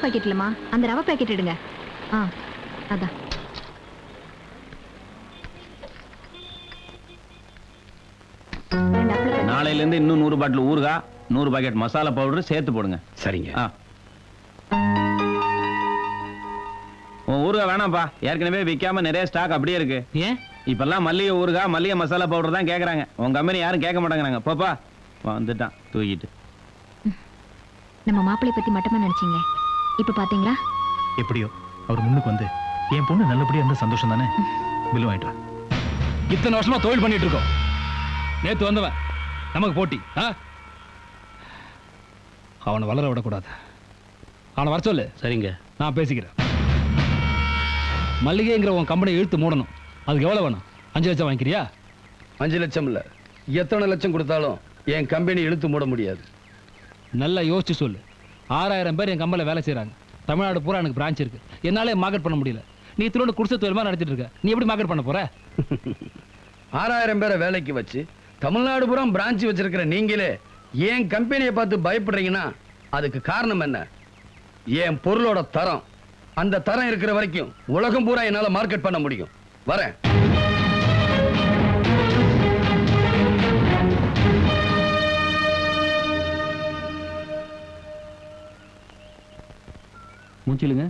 Packet இல்லம்மா, அந்த ரவை பாக்கெட் எடுங்க. அதான். நாளையில இருந்து இன்னும் 100 பாட்டில் ஊறுகா, 100 பாக்கெட் மசாலா பவுடர் சேர்த்து போடுங்க. சரிங்க. ஊறுகா வேணாம்ப்பா, ஏற்கனவே விற்காம நிறைய ஸ்டாக் அப்படியே இருக்கு. ஏன் இப்பெல்லாம் மல்லிகை ஊறுகா, மல்லிகை மசாலா பவுடர் தான் கேக்குறாங்க. உங்க கம்பெனி யாரும் கேட்க மாட்டாங்கிறாங்க. போப்பா. வந்துட்டான் தூக்கிட்டு. நம்ம மாப்பிள்ளை பத்தி மட்டுமா நினைச்சீங்க, இப்ப பாத்தீங்களா? எப்படியோ அவர் முன்னுக்கு வந்து என் பொண்ணு நல்லபடியா இருந்தா சந்தோஷம் தானே. பில் வாங்கிட்டு. இத்தனை வருஷமா தொழில் பண்ணிட்டு இருக்கோம். நேத்து வந்தவன் நமக்கு போட்டி. அவனை வளர விடக்கூடாது. அவனை வர சொல்லு. சரிங்க, நான் பேசிக்கிறேன். மல்லிகைங்கிற உன் கம்பெனி இழுத்து மூடணும். அதுக்கு எவ்வளவு வேணும்? 5 லட்சம் வாங்கிக்கிறியா? 5 லட்சம் இல்ல, எத்தனை லட்சம் கொடுத்தாலும் என் கம்பெனி இழுத்து மூட முடியாது. நல்லா யோசிச்சு சொல்லு. 6000 பேர் என் கம்பெனியில் வேலை செய்யறாங்க. தமிழ்நாடு பூரா எனக்கு பிரான்ச் இருக்கு. என்னாலே மார்க்கெட் பண்ண முடியல. நீ திரும்ப குடிசை தொழில் நடத்திட்டு இருக்க. நீ எப்படி மார்க்கெட் பண்ண போற? 6000 பேரை வேலைக்கு வச்சு தமிழ்நாடு பூரா பிரான்ச் வச்சிருக்கிற நீங்களே என் கம்பெனியை பார்த்து பயப்படுறீங்கன்னா அதுக்கு காரணம் என்ன? என் பொருளோட தரம். அந்த தரம் இருக்கிற வரைக்கும் உலகம் பூரா என்னால மார்க்கெட் பண்ண முடியும். வரேன். மூச்சிலுங்க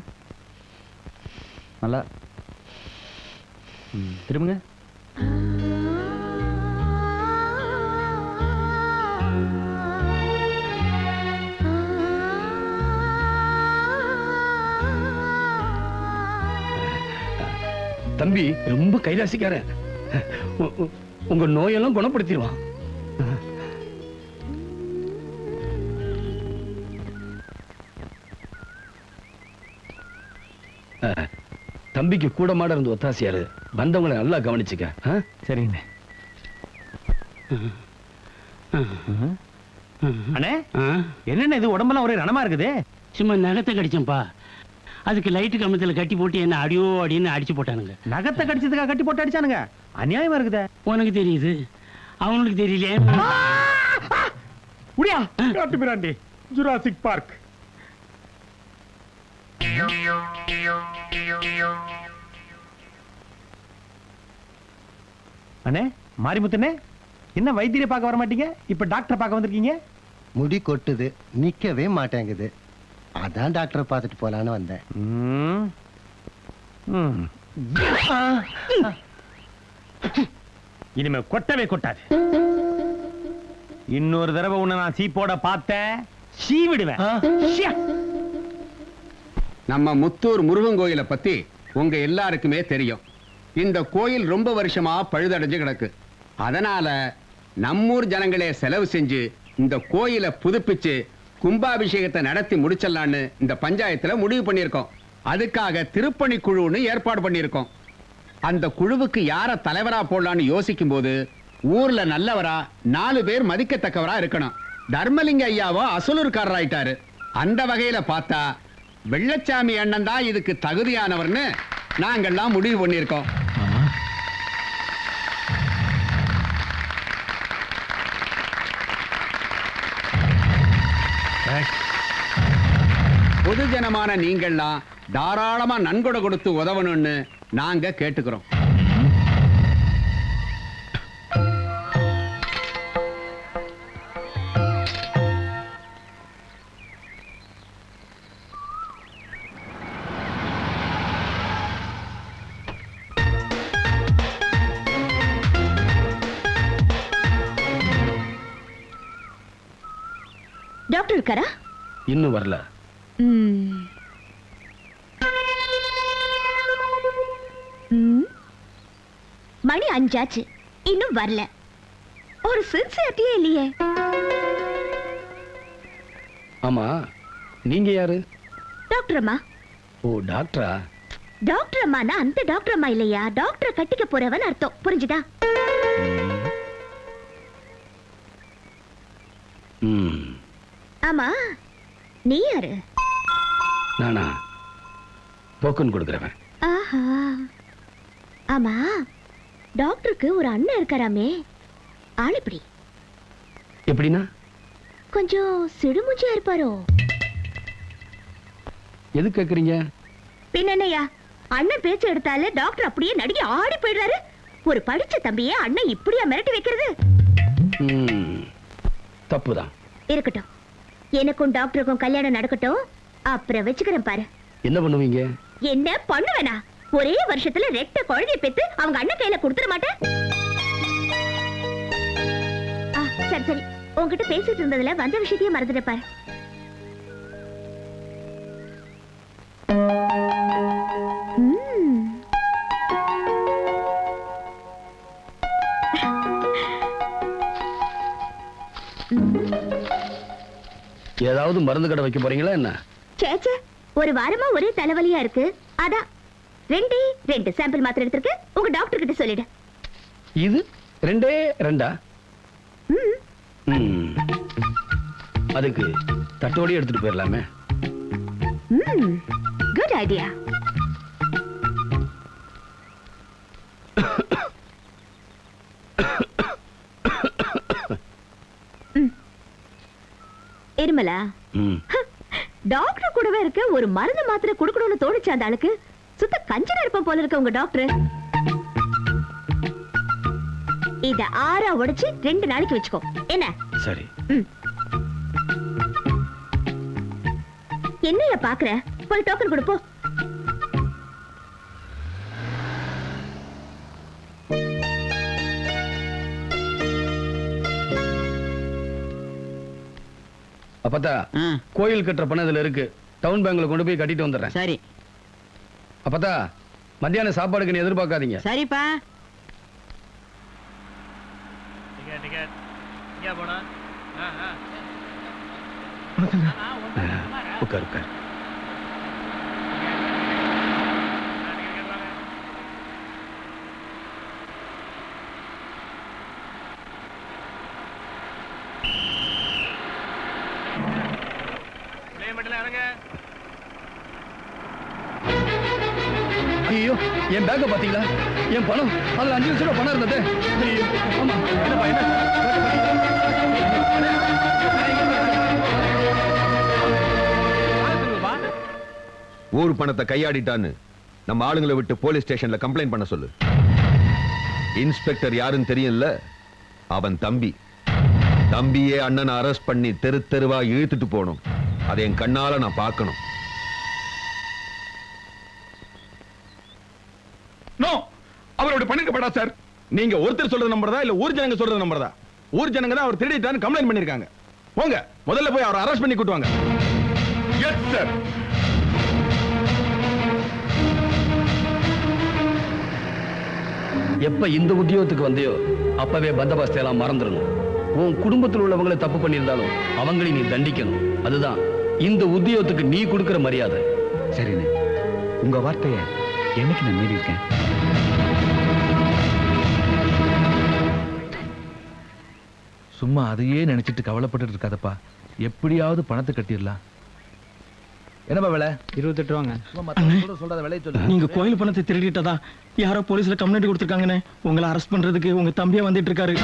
நல்லா திரும்புங்க. தம்பி ரொம்ப கைலாசிக்காரன். உங்க நோயெல்லாம் குணப்படுத்திடுவான். தம்பிக்கு கூட மாட இருந்து ஒத்தாசியாரு. வந்தவங்களை நல்லா கவனிச்சுக்க. சரிங்க அண்ணே. என்னென்ன இது உடம்பெல்லாம் ஒரே ரணமா இருக்குது? சும்மா நகத்தை கடிச்சேன்ப்பா. அதுக்கு லைட்டு கம்பத்துல கட்டி போட்டு என்ன அடியோ அடின்னு அடிச்சு போட்டானுங்க. நகத்தை கடிச்சதுக்காக கட்டி போட்டு அடிச்சானுங்க? அநியாயமா இருக்குதே. உனக்கு தெரியுது, அவனுக்கு தெரியலையே. முடியா காட்டு பிராண்டி ஜுராசிக் பார்க். அண்ணே மாரிமுத்தனே, என்ன வைத்தியரை பார்க்க வர மாட்டீங்க, இப்ப டாக்டர் பார்க்க வந்திருக்கீங்க? முடி கொட்டுது, நிக்கவே மாட்டேங்குது. அதான் டாக்டரை பார்த்துட்டு போலான்னு வந்தேன். இனிமே கொட்டவே கொட்டாது. இன்னொரு தடவை உன்னை நான் சீப்போட பார்த்தேன், சீ விடுவேன். நம்ம முத்தூர் முருகன் கோயிலை பத்தி உங்க எல்லாருக்குமே தெரியும். இந்த கோயில் ரொம்ப வருஷமா பழுதடைஞ்சு கிடக்கு. அதனால நம்மூர் ஜனங்களே செலவு செஞ்சு இந்த கோயிலை புதுப்பிச்சு கும்பாபிஷேகத்தை நடத்தி முடிச்சிடலான்னு இந்த பஞ்சாயத்துல முடிவு பண்ணியிருக்கோம். அதுக்காக திருப்பணி குழுன்னு ஏற்பாடு பண்ணியிருக்கோம். அந்த குழுவுக்கு யார தலைவரா போடலான்னு யோசிக்கும் போது ஊர்ல நல்லவரா 4 பேர் மதிக்கத்தக்கவரா இருக்கணும். தர்மலிங்க ஐயாவோ அசலூர்காரராயிட்டாரு. அந்த வகையில பார்த்தா வெள்ளச்சாமி அண்ணன் தான் இதுக்கு தகுதியானவர்னு நாங்கெல்லாம் முடிவு பண்ணியிருக்கோம். பொதுஜனமான நீங்கள்லாம் தாராளமா நன்கொடை கொடுத்து உதவணும்னு நாங்க கேட்டுக்கிறோம். டாக்டர் இருக்காரா? இன்னும் வரல. மணி 5 ஆச்சு, இன்னும் வரல. ஒரு சின்சியரிட்டியே இல்லையே. ஆமா, நீங்க யாரு? டாக்டர் அம்மா. ஓ, டாக்டரா? டாக்டர் அம்மானா அந்த டாக்டர் அம்மா இல்லையா, டாக்டரை கட்டிக்க போறவன் அர்த்தம். புரிஞ்சுதா? ஆமா, நீ யாரு? நானா? போக்கன் கொடுக்கிறவன். ஆஹா. ஆமா, டாக்டருக்கு ஒரு அண்ணன் இருக்காராமே, ஆள் எப்படி? எப்படின்னா? கொஞ்சம் சிடுமுஞ்சியா இருப்பாரோ? எது கேக்குறீங்க? பின்னயா அண்ணன் பேச்சு எடுத்தாலே டாக்டர் அப்படியே நடுங்கி ஆடி போயிடுறாரு. ஒரு படிச்ச தம்பியே அண்ணன் இப்படியா மிரட்டி வைக்கிறது? தப்புதான். இருக்கட்டும், எனக்கும் டாக்டருக்கும் கல்யாணம் நடக்கட்டும், அப்புறம் வச்சுக்கிறேன் பாரு. என்ன பண்ணுவீங்க? என்ன பண்ணுவேனா? ஒரே வருஷத்துல 2 குழந்தைய பெத்து அவங்க அண்ணன் கையில கொடுத்துட மாட்டேன். சரி சரி, உன்கிட்ட பேசிட்டு இருந்ததுல வந்த விஷயத்தையே மறந்துட பாரு. ஏதாவது மருந்து கடை வைக்க போறீங்களா என்ன? சேச்சே, ஒரு வாரமா ஒரே தலைவலியா இருக்கு. அதான் 2 சாம்பிள் மாத்திரை எடுத்திருக்கு. உங்க டாக்டர் கிட்ட சொல்லிடு. இது 2 அதுக்கு தட்டோடி எடுத்துட்டு போயிடலாமே. Good idea. இருமலா? டாக்டர் கூடவே இருக்க ஒரு மருந்து மாத்திரை கொடுக்கணும்னு தோணுச்சு அந்த ஆளுக்கு. சுத்த கஞ்சனா இருப்ப போல இருக்க உங்க டாக்டர். இத 6 உடைச்சு 2 நாளைக்கு வச்சுக்கோ. என்ன? சரி. என்னைய பாக்குற? போய் டோக்கன் கொடுப்போ. அப்பத்தா, கோயில் கட்டுற பணம் இதுல இருக்கு. டவுன் பேங்க்ல கொண்டு போய் கட்டிட்டு வந்துடுறேன். சரி. அப்பத்தா, மத்தியான சாப்பாடுக்கு நீ எதிர்பார்க்காதீங்க. சரிப்பா. உட்கார் உட்கார். ஐயோ, என் பேக்க பாத்தீங்களா? என் பணம் அதுல 5 லட்சம் ரூபாய் பணம் இருந்தது. ஐயோ, ஆமா. ஊர் பணத்தை கையாடிட்டான்னு நம்ம ஆளுங்களை விட்டு போலீஸ் ஸ்டேஷன்ல கம்ப்ளைண்ட் பண்ண சொல்லு. இன்ஸ்பெக்டர் யாருன்னு தெரியும்ல? அவன் தம்பி. தம்பியே அண்ணனை அரெஸ்ட் பண்ணி தெரு தெருவா இழுத்துட்டு போகணும். அதை என் கண்ணால நான் பார்க்கணும். அவரோட பண்ணிருக்கப்படா சார். நீங்க ஒருத்தர் சொல்றது நம்புறதா இல்ல ஊர் ஜனங்க சொல்றது நம்புறதா? ஊர் ஜனங்க தான் அவர் திருடிட்டான்னு கம்ப்ளைண்ட் பண்ணிருக்காங்க. போங்க, முதல்ல போய் அவரை அரெஸ்ட் பண்ணி கூட்டுவாங்க. Yes sir. எப்ப இந்த உத்தியோகத்துக்கு வந்தியோ அப்பவே பந்தோபஸ்தை எல்லாம் மறந்துடணும். உன் குடும்பத்தில் உள்ளவங்களை தப்பு பண்ணியிருந்தாலும் அவங்களை நீ தண்டிக்கணும். அதுதான் இந்த உத்தியோகத்துக்கு நீ கொடுக்கிற மரியாதை. சரிண்ணே, உங்க வார்த்தைய என்னைக்கு நான் மீறி இருக்கேன்? சும்மா அதையே நினைச்சிட்டு கவலைப்பட்டு இருக்காதப்பா. எப்படியாவது பணத்தை கட்டிடலாம். என்னப்பா விலை? 28 ரூபாங்க. சொல்றத விலையை சொல்லு. நீங்க கோயில் பணத்தை திருடிட்டதா யாரோ போலீஸ்ல கம்ப்ளைண்ட் கொடுத்திருக்காங்கன்னு உங்களை அரெஸ்ட் பண்றதுக்கு உங்க தம்பியா வந்துட்டு இருக்காரு.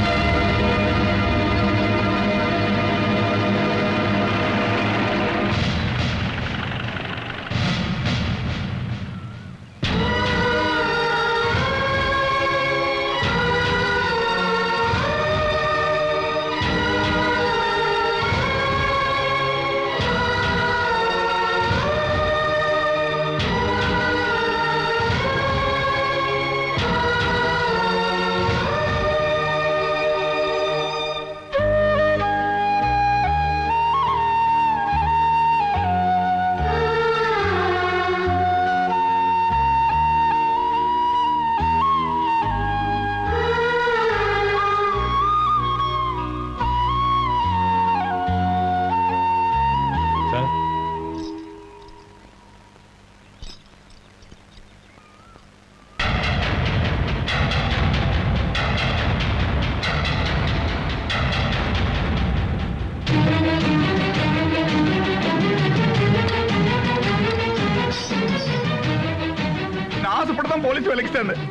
போலீஸ் வேலைக்கு சேர்ந்தேன்.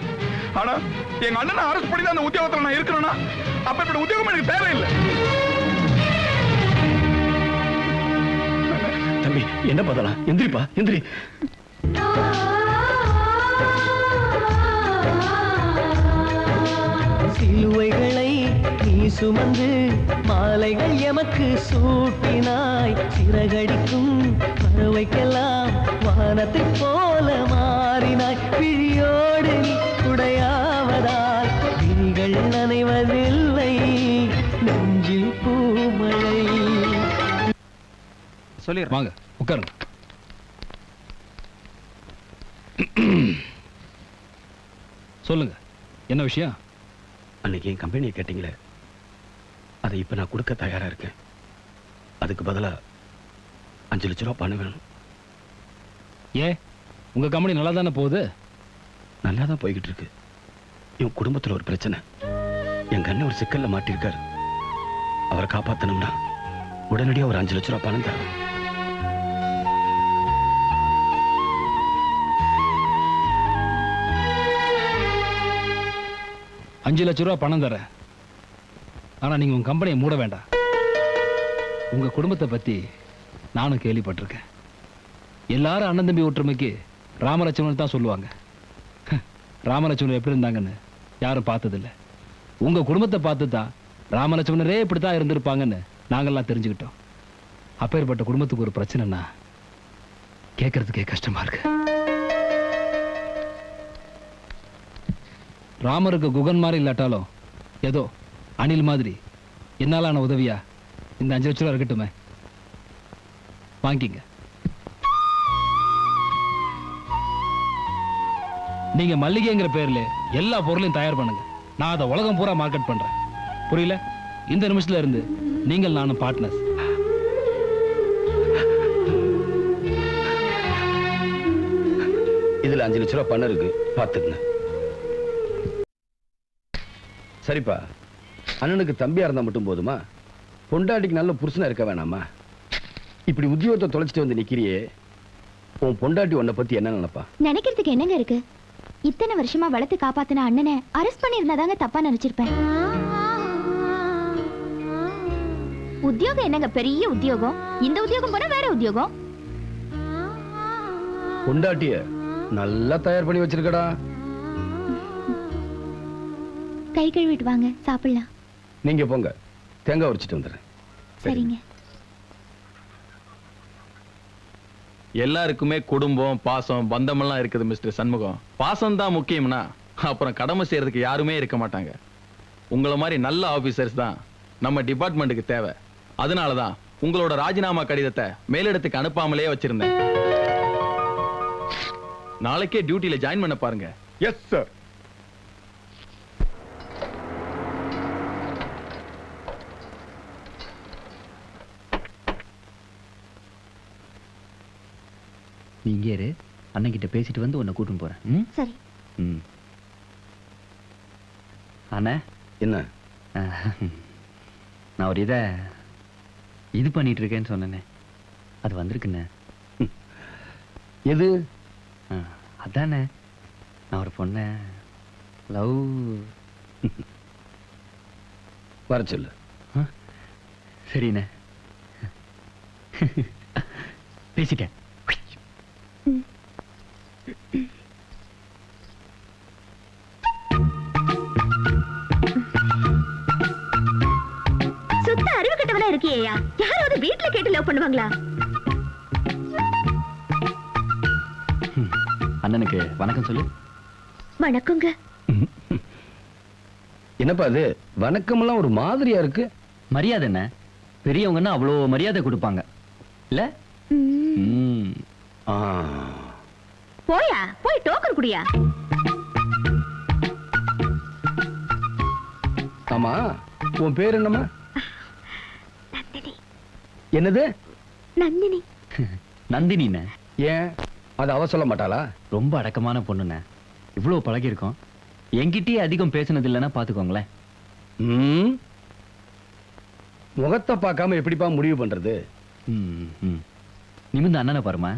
ஆனா எங்க அண்ணனை அரெஸ்ட் பண்ணி அந்த உத்தியோகத்துல நான் இருக்கிறேன்னா அப்ப இப்படி உத்தியோகம் எனக்கு தேவையில்லை. தம்பி என்ன பதிலாம் எந்திரிப்பா எந்திரி. சிலுவைகளை நீ சுமந்து மாலைகள் எமக்கு சூட்டினாய். சிறகடிக்கும் பறவைக்கெல்லாம் வானத்தை போல மாறினாய். விழியோடு நீ உடையாவதால் விழிகள் நனைவதில்லை, நெஞ்சில் பூமழை. சொல்லிடுறேன், வாங்க உட்காருங்க. சொல்லுங்க, என்ன விஷயம்? அன்னைக்கு என் கம்பெனியை கேட்டீங்களே, அதை இப்ப நான் கொடுக்க தயாரா இருக்கேன். அதுக்கு பதிலா 5 லட்ச ரூபா பணம் வேணும். ஏன், உங்க கம்பெனி நல்லா தானே போகுது? நல்லா தான் போய்கிட்டு இருக்கு. என் குடும்பத்துல ஒரு பிரச்சனை. எங்க அண்ணன் ஒரு சிக்கல்ல மாட்டிருக்காரு. அவரை காப்பாத்தணும்னா உடனடியாக ஒரு 5 லட்ச ரூபா பணம் தரணும். $5 லட்சம் பணம் தரேன். ஆனா நீங்க உங்க கம்பெனியை மூட வேண்டாம். உங்க குடும்பத்தை பத்தி நானும் கேள்விப்பட்டிருக்கேன். எல்லாரும் அண்ணன் தம்பி ஒற்றுமைக்கு ராமலட்சுமணன் தான் சொல்லுவாங்க. ராமலட்சுமணன் எப்படி இருந்தாங்கன்னு யாரும் பார்த்ததில்லை. உங்க குடும்பத்தை பார்த்து தான் ராமலட்சுமணரே இப்படித்தான் இருந்திருப்பாங்கன்னு நாங்கெல்லாம் தெரிஞ்சுக்கிட்டோம். அப்பேற்பட்ட குடும்பத்துக்கு ஒரு பிரச்சனைனா கேட்கறதுக்கே கஷ்டமா இருக்கு. ராமருக்கு குகன் மாதிரி இல்லாட்டாலும் ஏதோ அணில் மாதிரி என்னாலான உதவியா இந்த 5 லட்சம் ரூபா இருக்கட்டுமே, வாங்கிங்க. நீங்க மல்லிகைங்கிற பேர்ல எல்லா பொருளையும் தயார் பண்ணுங்க. நான் அதை உலகம் பூரா மார்க்கெட் பண்றேன். புரியல? இந்த நிமிஷத்துல இருந்து நீங்கள் நானும் பார்ட்னர்ஸ். இதுல 5 லட்ச ரூபா பணம் இருக்கு, பாத்துக்கங்க. சரிப்பா, அண்ணனுக்கு தம்பியா இருந்தா மட்டும் போதுமா? பொண்டாட்டிக்கு நல்ல புருஷனா இருக்க வேணாமா? இப்படி உத்தியோகத்தை தொலைச்சிட்டு வந்து நிக்கிறியே, உன் பொண்டாட்டி உன்னை பத்தி என்ன நினைப்பா? நினைக்கிறதுக்கு என்னங்க இருக்கு? இத்தனை வருஷமா வளர்த்து காப்பாத்தின அண்ணனை அரெஸ்ட் பண்ணிருந்தாதாங்க தப்பா நினைச்சிருப்பேன். உத்தியோகம் என்னங்க பெரிய உத்தியோகம்? இந்த உத்தியோகம் போனா வேற உத்தியோகம். பொண்டாட்டிய நல்லா தயார் பண்ணி வச்சிருக்கடா. கை கழுவிட்டு வாங்க, சாப்பிடலாம். நீங்க போங்க, தேங்காய் உரிச்சிட்டு வந்துடுறேன். சரிங்க. எல்லாருக்குமே குடும்பம், பாசம், பந்தமெல்லாம் இருக்குது மிஸ்டர் சண்முகம். பாசம் தான் முக்கியம்னா அப்புறம் கடமை செய்யறதுக்கு யாருமே இருக்க மாட்டாங்க. உங்களை மாதிரி நல்ல ஆபீசர்ஸ் தான் நம்ம டிபார்ட்மெண்ட்டுக்கு தேவை. அதனாலதான் உங்களோட ராஜினாமா கடிதத்தை மேலிடத்துக்கு அனுப்பாமலே வச்சிருந்தேன். நாளைக்கே டியூட்டில ஜாயின் பண்ண பாருங்க. Yes sir. நீ இங்கே இரு, அண்ணன் கிட்ட பேசிட்டு வந்து உன்னை கூட்டிட்டு போறேன். சரி. அண்ணா, என்ன? நான் ஒரு இது பண்ணிட்டு இருக்கேன்னு சொன்னேனே, அது வந்திருக்குண்ணே. எது? அதானே, நான் ஒரு பொண்ண லவ். வர சொல்லு. சரிண்ணே, பேசிட்டேன். சுத்த அறிவு கட்டவனா இருக்கியா? யாராவது வீட்டுல கேட்டு லவ் பண்ணுவாங்களா? அண்ணனுக்கு வணக்கம் சொல்லு. வணக்கங்க. என்னப்பா அது வணக்கம் எல்லாம் ஒரு மாதிரியா இருக்கு? மரியாதை என்ன? பெரியவங்கன்னா அவ்வளோ மரியாதை கொடுப்பாங்க இல்ல? போயா, போய் டோக்கன் குடியா. ஆமா, உன் பேர் என்னம்மா? நந்தினி. என்னது? நந்தினி. நந்தினிண்ணே. ஏன், அது அவ சொல்ல மாட்டாளா? ரொம்ப அடக்கமான பொண்ணுண்ணே. இவ்வளவு பழகி இருக்கோம். என்கிட்டயே அதிகம் பேசினது இல்லைன்னா பாத்துக்கோங்களேன். முகத்தை பார்க்காம எப்படிப்பா முடிவு பண்றது? நிமிந்து அண்ணனை பாருமா.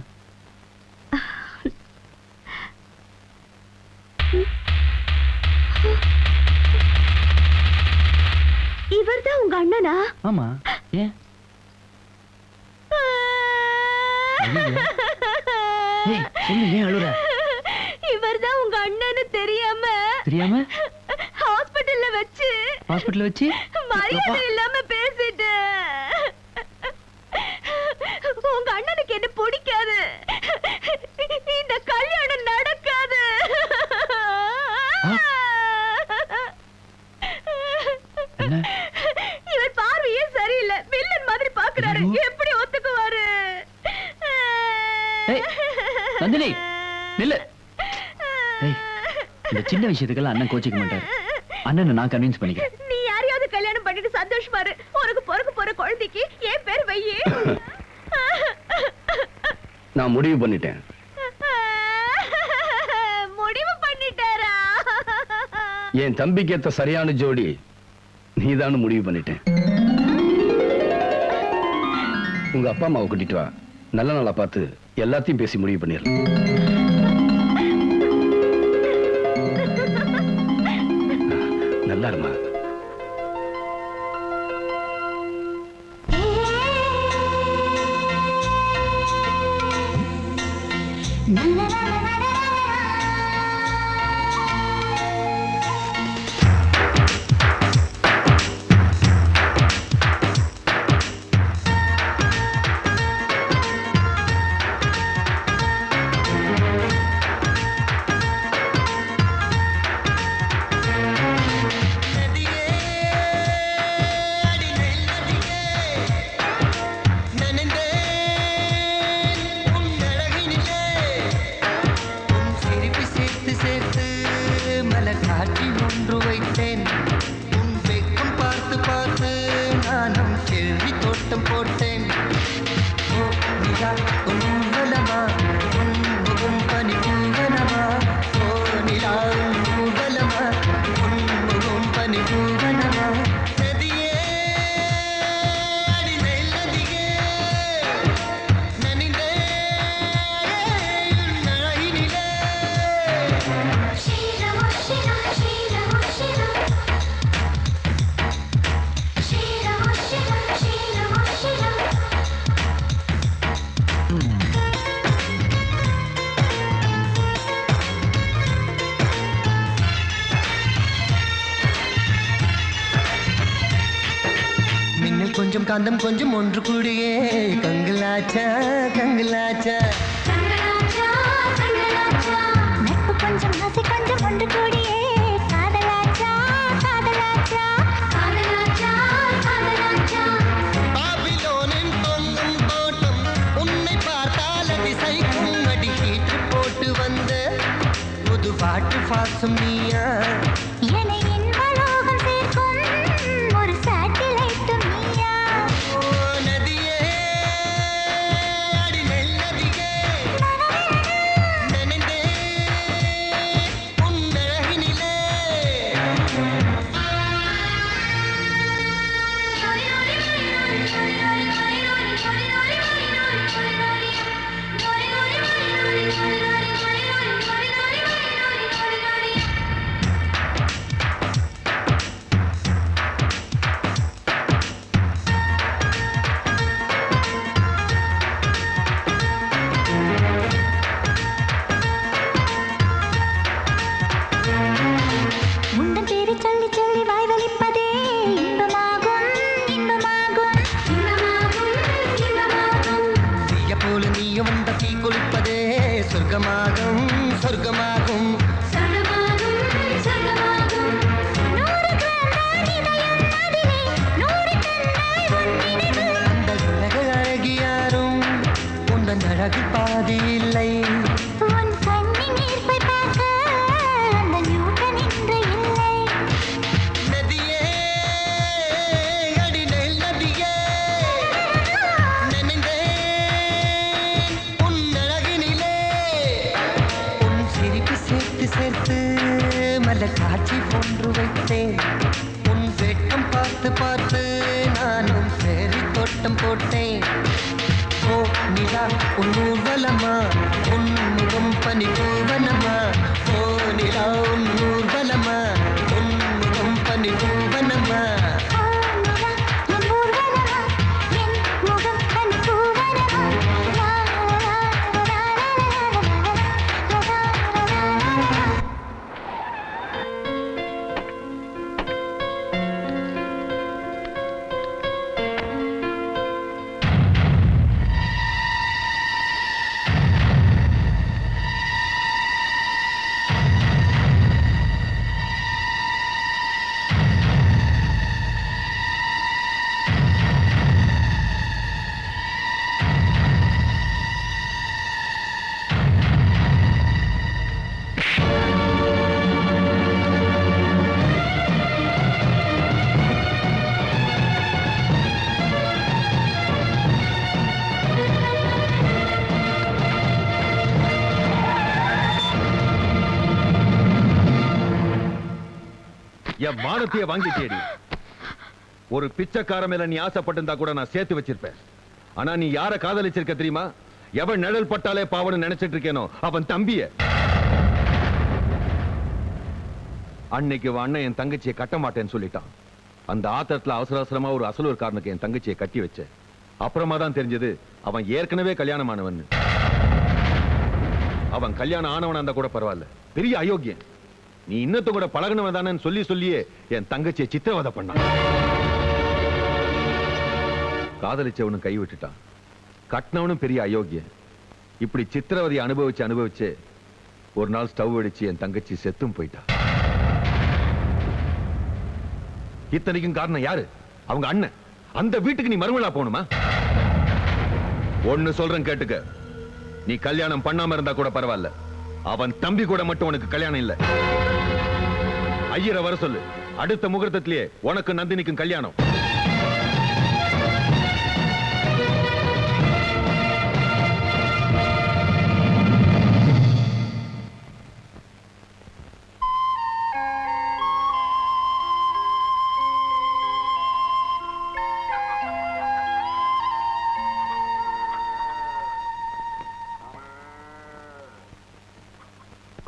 இவர்தான் உங்க அண்ணனா? ஆமா. ஏன்? ஏன் அழுற? இவர்தான் உங்க அண்ணன்னு தெரியாம ஹாஸ்பிடல்ல வச்சு மரியாதை இல்லாம பேசிட்டு உங்க அண்ணனுக்கு என்ன பிடிக்காது, இந்த கல்யாணம் நடக்காது. இவர் பார்வையே சரியில்லை, வில்லன் மாதிரி பாக்குறாரு. எப்படி ஒத்துக்குவாரு? நந்தினி நில்லு. இந்த சின்ன விஷயத்துக்கெல்லாம் அண்ணன் கோச்சிக்க மாட்டாரு. அண்ணனை நான் கன்வின்ஸ் பண்ணிக்கிறேன். நீ யாரையாவது கல்யாணம் பண்ணிட்டு சந்தோஷமா இரு. உனக்கு பிறக்க போற குழந்தைக்கு என் பேர் வையே. நான் முடிவு பண்ணிட்டேன். முடிவு பண்ணிட்டாரா? என் தம்பிக்கு ஏத்த சரியான ஜோடி நீதான்னு முடிவு பண்ணிட்டேன். உங்க அப்பா அம்மாவை கூட்டிட்டு வா, நல்ல நாளா பார்த்து எல்லாத்தையும் பேசி முடிவு பண்ணிடலாம். நல்லா இருமா. கொஞ்சம் காந்தம் கொஞ்சம் ஒன்று கூடியே கங்கலாச்சா கங்கலாச்சா நட்பு கொஞ்சம் ஆசை கொஞ்சம் ஒன்று கூடியே காதலாச்சா காதலாச்சா காதலாச்சா காதலாச்சா பாபிலோனின் தொங்கும் தோட்டம் உன்னை பார்த்தால் அதிசைக்கும் அடி கீற்று போட்டு வந்த புது பாட்டு பாசும் நீயா என் மானத்தையே வாங்கிட்டேடி. ஒரு பிச்சைக்கார மேல நீ ஆசைப்பட்டிருந்தா கூட நான் சேர்த்து வச்சிருப்பேன். ஆனா நீ யார காதலிச்சிருக்க தெரியுமா? எவன் நிழல் பட்டாலே பாவன்னு நினைச்சிட்டு இருக்கேனோ அவன் தம்பிய. அன்னைக்கு அண்ணன் என் தங்கச்சியை கட்ட மாட்டேன்னு சொல்லிட்டான். அந்த ஆத்திரத்துல அவசர அவசரமா ஒரு அசலூர்காரனுக்கு என் தங்கச்சியை கட்டி வச்சேன். அப்புறமா தான் தெரிஞ்சது அவன் ஏற்கனவே கல்யாணமானவன். அவன் கல்யாணம் ஆனவனா இருந்தா கூட பரவாயில்ல, பெரிய அயோக்கியன். நீ இன்னத்த கூட பழகினவன் தானே சொல்லி சொல்லியே என் தங்கச்சியை சித்திரவதை பண்ணான். காதலிச்சவனும் கை விட்டுட்டான், கட்டினவனும் பெரிய அயோக்கியன். இப்படி சித்திரவதையை அனுபவிச்சு ஒரு நாள் ஸ்டவ் அடிச்சு என் தங்கச்சி செத்தும் போயிட்டா. இத்தனைக்கும் காரணம் யாரு? அவங்க அண்ணன். அந்த வீட்டுக்கு நீ மறுமலா போகணுமா? ஒன்னு சொல்றேன் கேட்டுக்க, நீ கல்யாணம் பண்ணாம இருந்தா கூட பரவாயில்ல, அவன் தம்பி கூட மட்டும் உனக்கு கல்யாணம் இல்ல. ஐயரை வர சொல்லு, அடுத்த முகூர்த்தத்திலேயே உனக்கு நந்தினிக்கும் கல்யாணம்.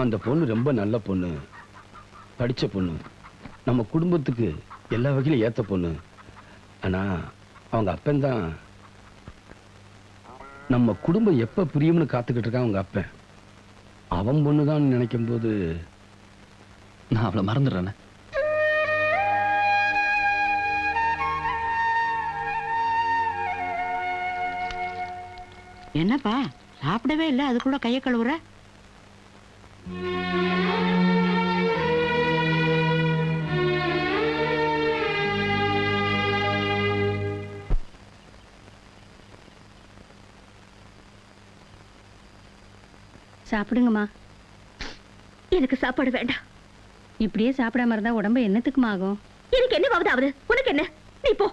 அந்த பொண்ணு ரொம்ப நல்ல பொண்ணு, படிச்ச பொண்ணு, நம்ம குடும்பத்துக்கு எல்லா வகையிலும் ஏத்த பொண்ணு. ஆனா அவங்க அப்பன் தான் நம்ம குடும்பம் எப்ப புரியும்னு காத்துக்கிட்டு இருக்கான். அவங்க அப்பன் அவன் பொண்ணுதான் நினைக்கும் போது நான் அவளை மறந்துடுறேன். என்னப்பா சாப்பிடவே இல்லை, அதுக்குள்ள கையை கழுவுற? சாப்பிடுங்கம்மா. எனக்கு சாப்பாடு வேண்டாம். இப்படியே சாப்பிடாம இருந்தா உடம்பு என்னத்துக்குமா ஆகும்? எனக்கு என்ன ஆகுது? உனக்கு என்ன? நீ போ.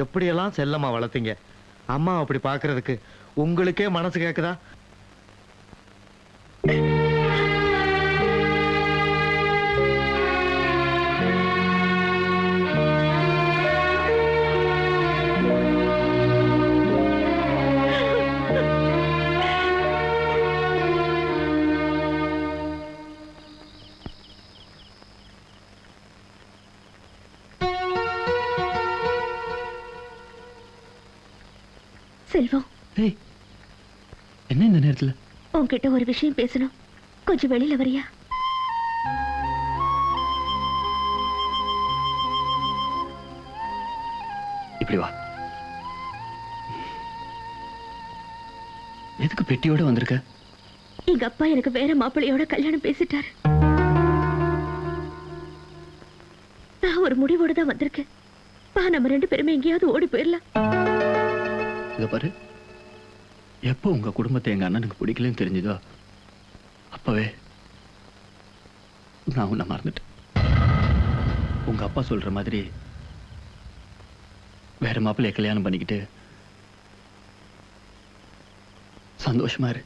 எப்படியெல்லாம் செல்லம்மா வளர்த்தீங்க. அம்மா அப்படி பாக்குறதுக்கு உங்களுக்கே மனசு கேக்குதா? செல்வம், என்ன இந்த நேரத்துல? உன்கிட்ட ஒரு விஷயம் பேசணும். கொஞ்சம் வெளியில வரியா? இப்படி வா. எதுக்கு பெட்டியோட வந்திருக்க? எங்க அப்பா எனக்கு வேற மாப்பிள்ளையோட கல்யாணம் பேசிட்டாரு. நான் ஒரு முடிவோட தான் வந்திருக்கேன். நம்ம 2 பேருமே எங்கேயாவது ஓடி போயிடலாம். இத பாரு, எப்போ உங்க குடும்பத்தை எங்க அண்ணனுக்கு பிடிக்கலன்னு தெரிஞ்சதோ அப்பவே நான் உன்னை மறந்துட்டேன். உங்க அப்பா சொல்ற மாதிரி வேற மாப்பிள்ளைய கல்யாணம் பண்ணிக்கிட்டு சந்தோஷமா இரு.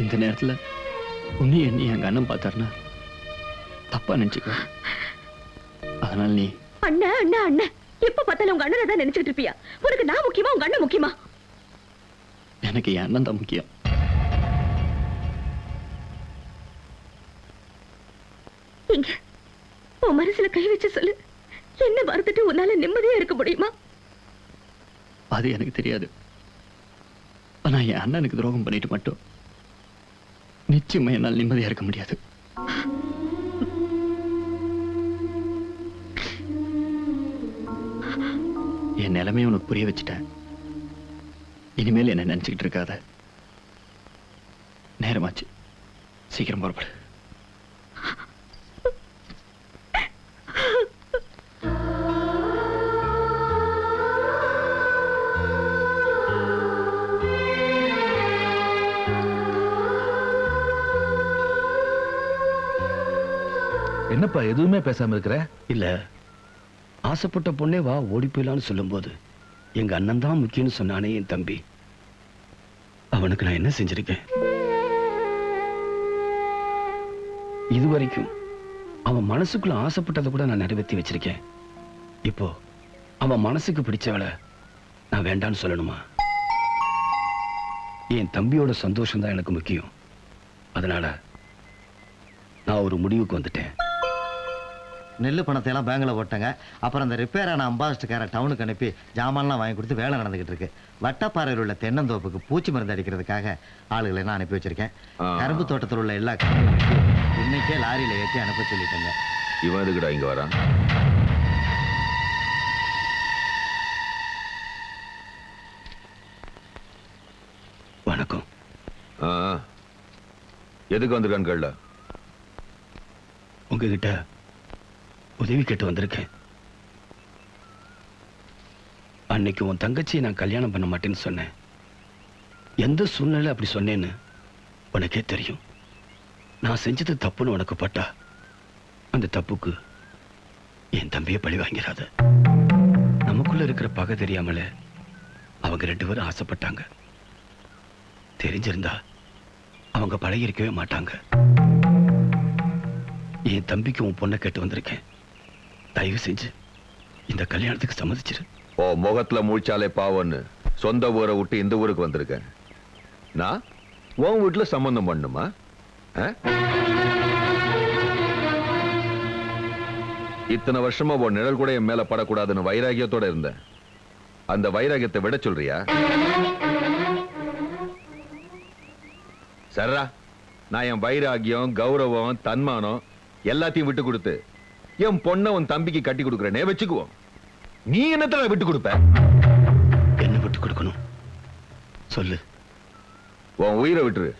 இந்த நேரத்துல உன்னை எண்ணி எங்க அண்ணன் பார்த்தாருன்னா தப்பா நினைச்சுக்க. அதனால நீ அண்ணா அண்ணா அண்ணா எப்ப பார்த்தாலும் உங்க அண்ணனை தான் நினைச்சிட்டு இருப்பியா? உனக்கு நான் முக்கியமா, உங்க அண்ணன் முக்கியமா? எனக்கு என் அண்ணன் தான் முக்கியம். இங்க உன் மனசுல கை வச்சு சொல்லு, என்ன மறந்துட்டு உன்னால நிம்மதியா இருக்க முடியுமா? அது எனக்கு தெரியாது. ஆனா என் அண்ணனுக்கு துரோகம் பண்ணிட்டு மட்டும் நிச்சயமா என்னால் நிம்மதியா இருக்க முடியாது. என் நிலைமையை உனக்கு புரிய வச்சுட்டேன். இனிமேல் என்ன நினைச்சுக்கிட்டு இருக்காத. நேரமாச்சு, சீக்கிரம் புறப்படு. என்னப்பா எதுவுமே பேசாம இருக்கிற? இல்ல, ஆசைப்பட்ட பொண்ணே வா ஓடி போயிடலான்னு சொல்லும் போது எங்க அண்ணன் தான் முக்கியம்னு சொன்னானே என் தம்பி. அவனுக்கு நான் என்ன செஞ்சிருக்கேன்? இதுவரைக்கும் அவன் மனசுக்குள்ள ஆசைப்பட்டதை கூட நான் நிறைவேற்றி வச்சிருக்கேன். இப்போ அவன் மனசுக்கு பிடிச்சவளை நான் வேண்டான்னு சொல்லணுமா? என் தம்பியோட சந்தோஷம் தான் எனக்கு முக்கியம். அதனால நான் ஒரு முடிவுக்கு வந்துட்டேன். நெல் பணத்தை எல்லாம் பேங்க்ல போட்டாங்க. அப்புறம் அந்த ரிப்பேர் ஆன அம்பாசிடர்கார டவுனுக்கு அனுப்பி ஜாமான்லாம் வாங்கி கொடுத்து வேலை நடந்துகிட்டு இருக்கு. வட்டப்பாறையில் உள்ள தென்னந்தோப்புக்கு பூச்சி மருந்து அடிக்கிறதுக்காக ஆளுகளை எல்லாம் அனுப்பி வச்சிருக்கேன். கரும்பு தோட்டத்தில் உள்ள எல்லா இன்னைக்கே லாரியில ஏற்றி அனுப்ப சொல்லிட்டேங்க. இவன் எதுக்குடா இங்க வரான்? வணக்கம். எதுக்கு வந்திருக்கான்னு கேள்ல? உங்ககிட்ட உதவி கேட்டு வந்திருக்கேன். அன்னைக்கு உன் தங்கச்சியை நான் கல்யாணம் பண்ண மாட்டேன்னு சொன்னேன். எந்த சூழ்நிலை அப்படி சொன்னேன்னு உனக்கே தெரியும். நான் செஞ்சது தப்புன்னு உனக்கு பட்டா அந்த தப்புக்கு என் தம்பியை பழி வாங்கிறாத. நமக்குள்ள இருக்கிற பகை தெரியாமலே அவங்க 2 பேரும் ஆசைப்பட்டாங்க. தெரிஞ்சிருந்தா அவங்க பழகி இருக்கவே மாட்டாங்க. என் தம்பிக்கு உன் பொண்ணை கேட்டு வந்திருக்கேன். தயவு செஞ்சு இந்த கல்யாணத்துக்கு சம்மதிச்சிரு. ஓ முகத்துல மூழ்ச்சாலே பாவன்னு சொந்த ஊரை விட்டு இந்த ஊருக்கு வந்திருக்கேன். நான் உன் வீட்டுல சம்பந்தம் பண்ணுமா? இத்தனை வருஷமா உன் நிழல் கூட என் மேல படக்கூடாதுன்னு வைராகியத்தோட இருந்தேன். அந்த வைராகியத்தை விட சொல்றியா? சரா, நான் என் வைராகியம், கௌரவம், தன்மானம் எல்லாத்தையும் விட்டு கொடுத்து என் பொண்ண உன் தம்பிக்கு கட்டி கொடுக்குறேனே வச்சுக்குவோம். நீ என்னத்துல விட்டு கொடுப்ப? என்ன விட்டு கொடுக்கணும் சொல்லு. உன் உயிரை விட்டுரு.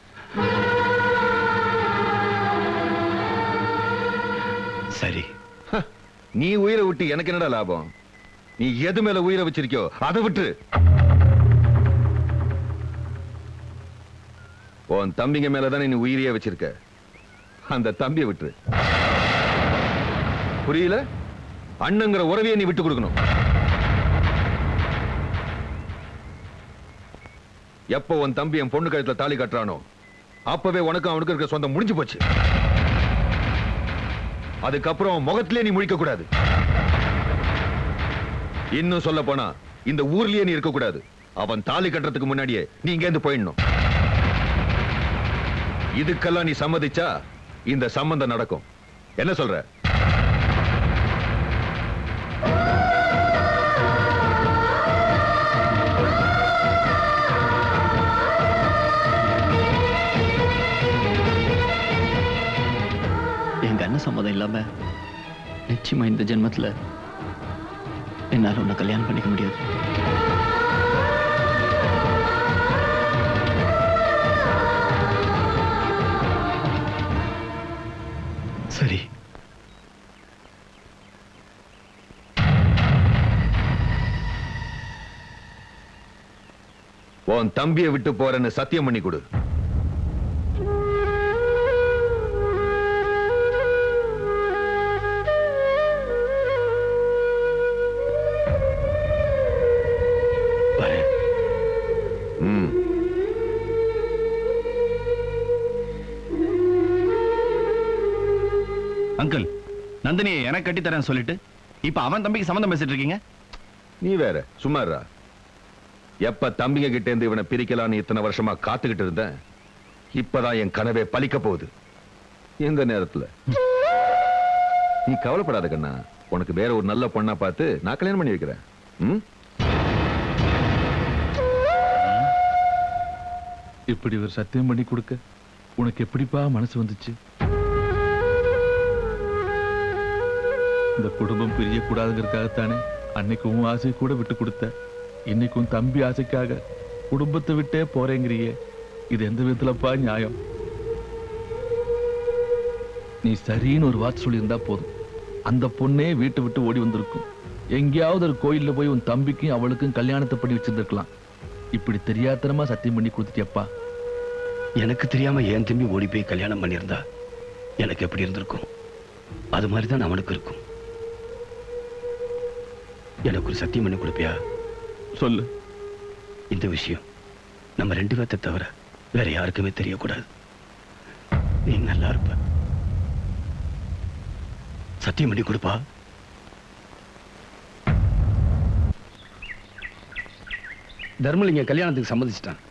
சரி. நீ உயிரை விட்டு எனக்கு என்னடா லாபம்? நீ எது மேல உயிரை வச்சிருக்கியோ அதை விட்டு. உன் தம்பிங்க மேலதானே நீ உயிரியே வச்சிருக்க. அந்த தம்பியை விட்டுரு. புரியல? அண்ணங்கிற உறவையை நீ விட்டு கொடுக்கணும். எப்ப உன் தம்பி என் பொண்ணு கழுத்துல தாலி கட்டுறானோ அப்பவே உனக்கு அவனுக்கு இருக்க சொந்தம் முடிஞ்சு போச்சு. அதுக்கப்புறம் முகத்திலே நீ முழிக்க கூடாது. இன்னும் சொல்ல போனா இந்த ஊர்லயே நீ இருக்க கூடாது. அவன் தாலி கட்டுறதுக்கு முன்னாடியே நீ இங்க இருந்து போயிடணும். இதுக்கெல்லாம் நீ சம்மதிச்சா இந்த சம்பந்தம் நடக்கும். என்ன சொல்ற? எங்க அண்ணன் சம்மதம் இல்லாம நிச்சயமா இந்த ஜென்மத்துல என்னால உன்னை கல்யாணம் பண்ணிக்க முடியாது. சரி. உன் தம்பியை விட்டு போறேன்னு சத்தியம் பண்ணி கொடு. அங்கிள், நந்தினியை எனக்கு கட்டி தரேன்னு சொல்லிட்டு இப்ப அவன் தம்பிக்கு சம்மந்தம் பேசிட்டு இருக்கீங்க. நீ வேற சும்மாறா. எப்ப தம்பிங்க கிட்ட இருந்து இவனை பிரிக்கலான்னு இத்தனை வருஷமா காத்துக்கிட்டு இருந்தேன். இப்பதான் என் கனவே பலிக்க போகுது. இந்த நேரத்துல நீ கவலைப்படாத கண்ணா. உனக்கு வேற ஒரு நல்ல பொண்ணா பார்த்து நான் கல்யாணம் பண்ணி வைக்கிறேன். இப்படி ஒரு சத்தியம் பண்ணி கொடுக்க உனக்கு எப்படிப்பா மனசு வந்துச்சு? இந்த குடும்பம் பிரியக்கூடாதுங்கிறதுக்காகத்தானே அன்னைக்கும் ஆசை கூட விட்டு கொடுத்த. இன்னைக்கும் தம்பி ஆசைக்காக குடும்பத்தை விட்டே போறேங்கிறியே. இது எந்த விதத்துலப்பா நியாயம்? நீ சரின்னு ஒரு வார்த்தை சொல்லியிருந்தா போதும். அந்த பொண்ணே வீட்டை விட்டு ஓடி வந்திருக்கும். எங்கேயாவது ஒரு கோயில்ல போய் உன் தம்பிக்கும் அவளுக்கும் கல்யாணத்தை பண்ணி வச்சிருந்திருக்கலாம். இப்படி தெரியாதனமா சத்தியம் பண்ணி கொடுத்துட்டியப்பா. எனக்கு தெரியாம என் தம்பி ஓடி போய் கல்யாணம் பண்ணியிருந்தா எனக்கு எப்படி இருந்திருக்கும்? அது மாதிரிதான் அவனுக்கு இருக்கும். எனக்கு ஒரு சத்தியம் பண்ணி கொடுப்பியா? சொல்லு. இந்த விஷயம் நம்ம 2 பேர்த்தை தவிர வேற யாருக்குமே தெரியக்கூடாது. நீ நல்லா இருப்ப. சத்தியம் பண்ணி கொடுப்பா. தர்மலிங்க கல்யாணத்துக்கு சம்மதிச்சிட்டான்.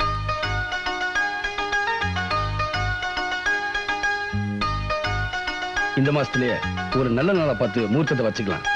இந்த மாசத்திலேயே ஒரு நல்ல நாளை பார்த்து முகூர்த்தத்தை வச்சுக்கலாம்.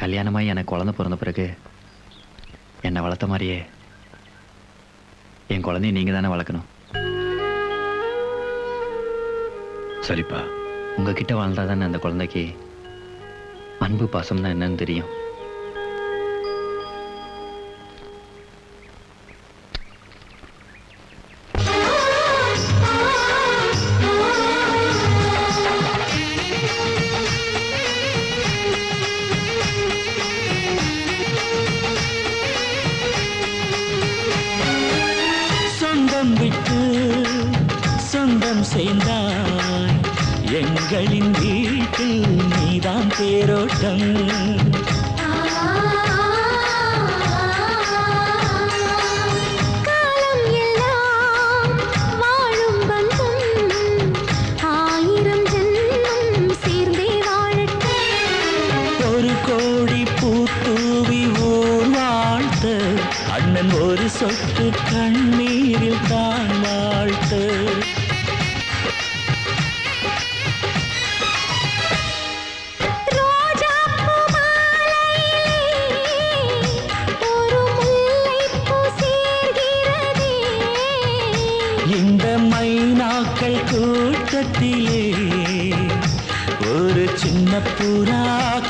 கல்யாணமாய் எனக்கு குழந்தை பிறந்த பிறகு என்னை வளர்த்த மாதிரியே என் குழந்தைய நீங்க தானே வளர்க்கணும். சரிப்பா. உங்ககிட்ட வாழ்ந்தா தானே அந்த குழந்தைக்கு அன்பு பாசம்னா என்னன்னு தெரியும். சேர்ந்தாய் எங்களின் வீட்டில் நீதான் தேரோட்டம். காலம் எல்லாம் வாழும் பந்தம் 1000 ஜென்மம் சேர்ந்தே வாழட்டும். ஒரு கோடி பூத்தூவி ஊர் வாழ்த்த அண்ணன் ஒரு சொட்டு கண்ணீரில் தான் வாழ்த்த. ரோஜாப்பூ மாலையிலே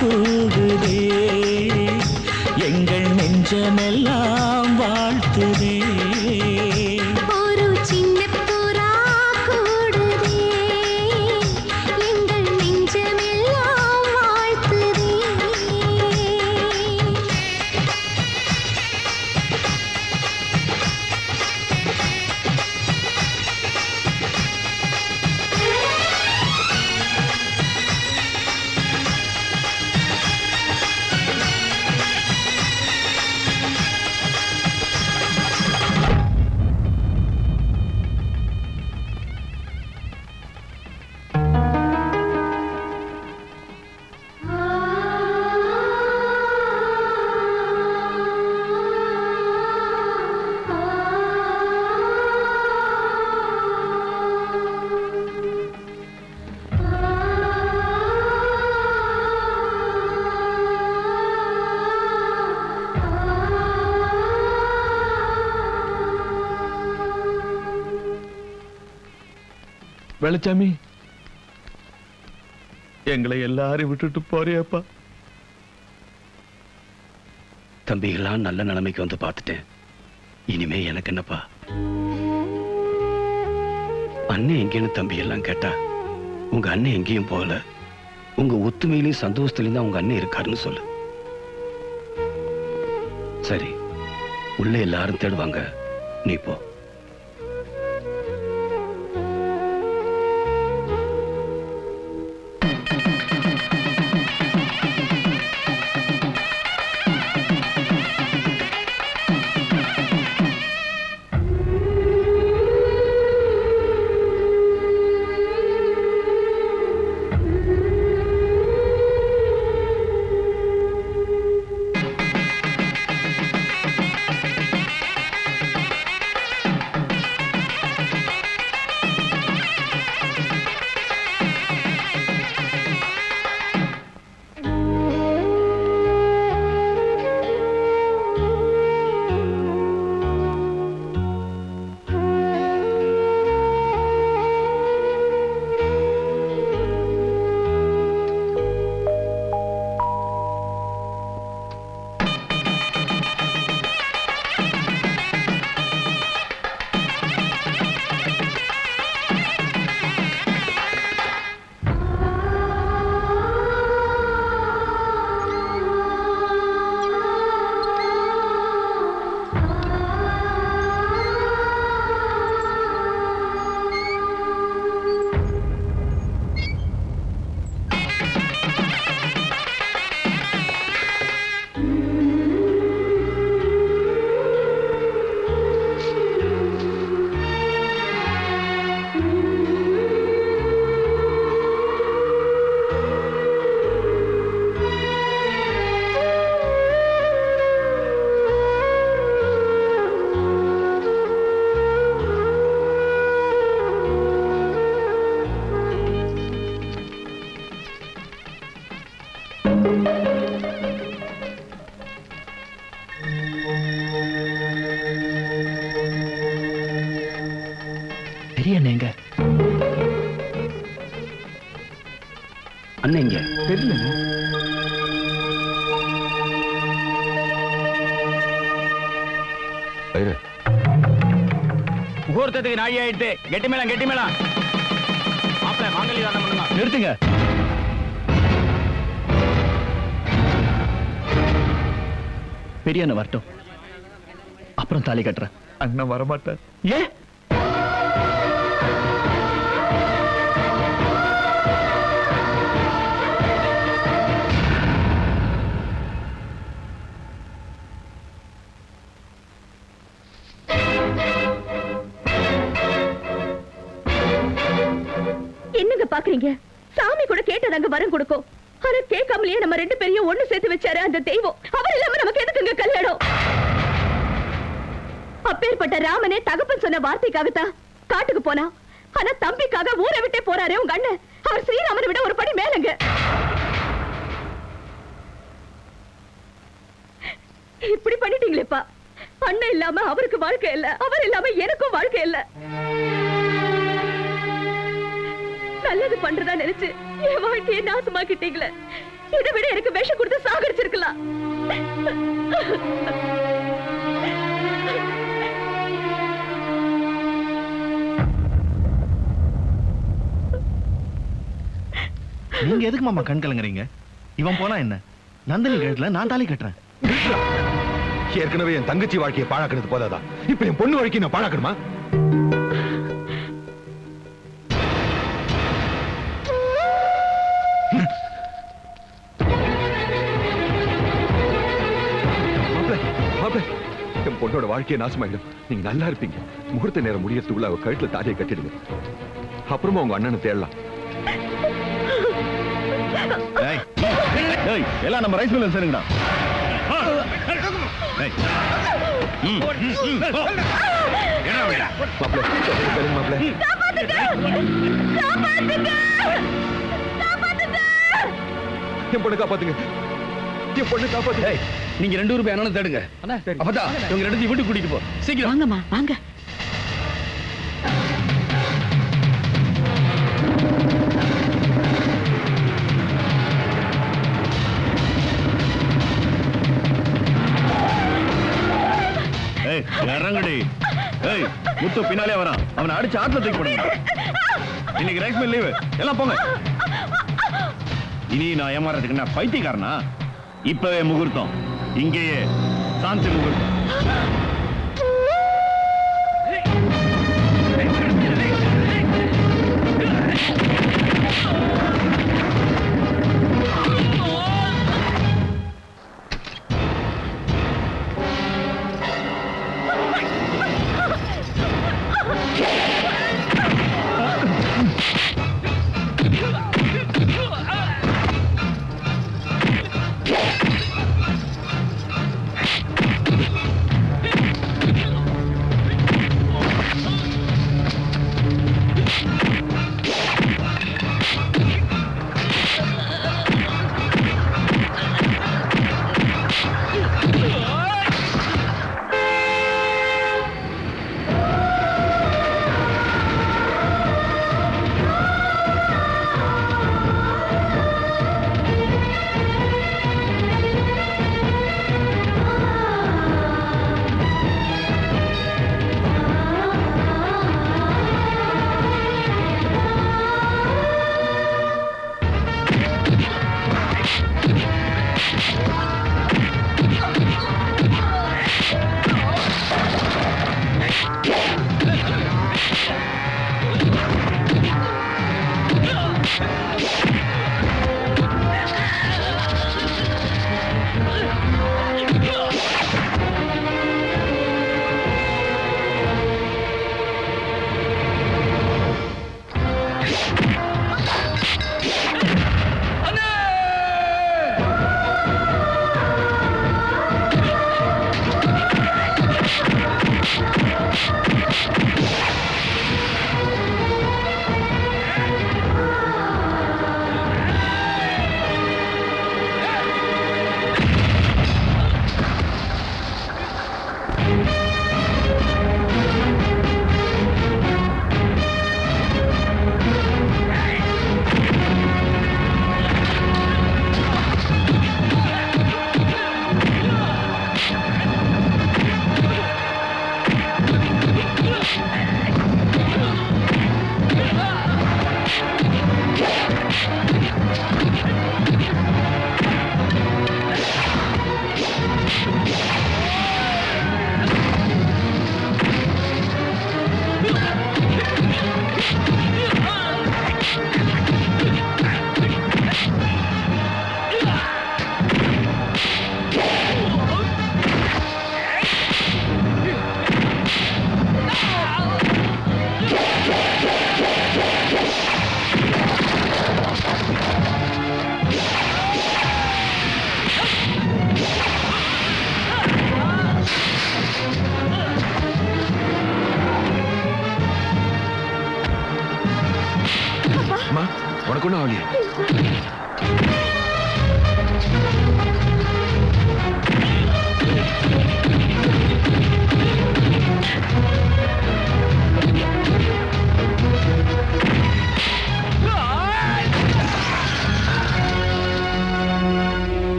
கூடுதே எங்கள் நெஞ்சமெல்லாம் வாழ்த்துதே ஒரு சின்ன புறா கூடுதே எங்கள் நெஞ்சமெல்லாம் வாழ்த்துதே வெளிச்சாமி, எங்களை எல்லாரும் விட்டுட்டு போறியப்பா. தம்பிகளாம் நல்ல நிலைமைக்கு வந்து பார்த்துட்டேன். இனிமே எனக்கு என்னப்பா? அண்ணன் எங்கேன்னு தம்பி எல்லாம் கேட்டா உங்க அண்ணன் எங்கேயும் போகல, உங்க ஒத்துமையிலையும் சந்தோஷத்திலையும் தான் உங்க அண்ணன் இருக்காருன்னு சொல்லு. சரி, உள்ள எல்லாரும் தேடுவாங்க, நீ போ. பெரிய அண்ணன் எங்க? அண்ணன் எங்க? தெரியல. முகூர்த்தத்துக்கு நாழி ஆயிட்டு. கெட்டி மேளம், கெட்டி மேளம். மாப்பிள்ளை மாங்கல்ய தானம் பண்ணுங்க. நிறுத்துங்க. பெரிய அண்ணன் வரட்டும், அப்புறம் தாலி கட்டுறேன். அண்ணன் வரமாட்டார். ஏன்? என்னங்க பாக்குறீங்க? சாமி கூட கேட்டதாங்க வரம் கொடுக்கும். ஆனா கேட்காமலேயே நம்ம ரெண்டு பேரையும் ஒண்ணு சேர்த்து வச்சாரு அந்த தெய்வம். அவர் இல்லாம நமக்கு எதுக்குங்க கல்யாணம்? அப்பேற்பட்ட ராமனே தகப்பன் சொன்ன வார்த்தைக்காகத்தான் காட்டுக்கு போனா. ஆனா தம்பிக்காக ஊரை விட்டே போறாரு உங்க அண்ணன். அவர் ஸ்ரீராமனை விட ஒரு படி மேலங்க. இப்படி பண்ணிட்டீங்களேப்பா. அண்ணன் இல்லாம அவருக்கு வாழ்க்கை இல்ல, அவர் இல்லாம எனக்கும் வாழ்க்கை இல்ல. நல்லது பண்றதா நினைச்சு என் வாழ்க்கையை நாசமாக்கிட்டீங்களே. இதை விட எனக்கு விஷம் கொடுத்து சாகடிச்சிருக்கலாம். நீங்க எதுக்கு மாமா கண் கலங்குறீங்க? இவன் போனா என்ன? நந்தினி கழுத்துல நான் தாலி கட்டுறேன். ஏற்கனவே என் தங்கச்சி வாழ்க்கையை பாழாக்குறது போதாதா இப்ப என் பொண்ணு வாழ்க்கையை நான் பாழாக்கணுமா? என் பொண்ணோட வாழ்க்கையை நாசமாயிடும். நீங்க நல்லா இருப்பீங்க. முகூர்த்த நேரம் முடியறதுக்குள்ள அவ கழுத்துல தாலியை கட்டிடுங்க. அப்புறமா உங்க அண்ணனை தேடலாம். எல்லாம் நம்ம ரைஸ் மில்ல சேருங்கடா. என் பொண்ணு காப்பாத்துங்க. என் பொண்ணு காப்பாத்துங்க. நீங்க 2 ரூபாய் அண்ணனை தேடுங்க. அப்பதான் இவங்க 2 வீட்டுக்கு கூட்டிட்டு போ. சீக்கிரம் வாங்கம்மா வாங்க. இறங்குடி. ஏய் முத்து பின்னாலே வரான். அவனை அடிச்சு ஆத்துல தூக்கி போடுங்க. இன்னைக்கு ரைஸ் மில் லீவு. எல்லாம் போங்க. இனி நான் ஏமாறதுக்கு என்ன பைத்தியக்காரனா? இப்பவே முகூர்த்தம். இங்கேயே சாந்தி முகூர்த்தம்.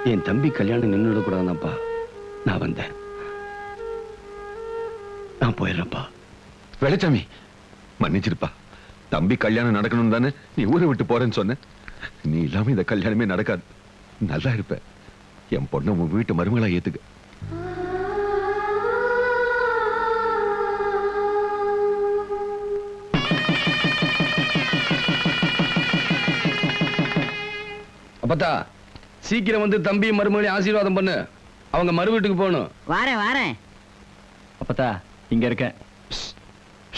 என் தம்பி கல்யாணம் நின்றுட கூடாதுப்பா நான் வந்தேன். நான் போயிடுறேன்ப்பா. வெள்ளச்சாமி மன்னிச்சிருப்பா. தம்பி கல்யாணம் நடக்கணும் தானே நீ ஊரை விட்டு போறேன்னு சொன்ன. நீ இல்லாம இந்த கல்யாணமே நடக்காது. நல்லா இருப்ப. என் பொண்ணை உன் வீட்டு மருமகளா ஏத்துக்க. அப்பத்தா சீக்கிரம் வந்து தம்பி மருமகளையும் ஆசீர்வாதம் பண்ணு. அவங்க மறு வீட்டுக்கு போகணும். வாரேன். அப்பத்தா இங்க இருக்கேன்.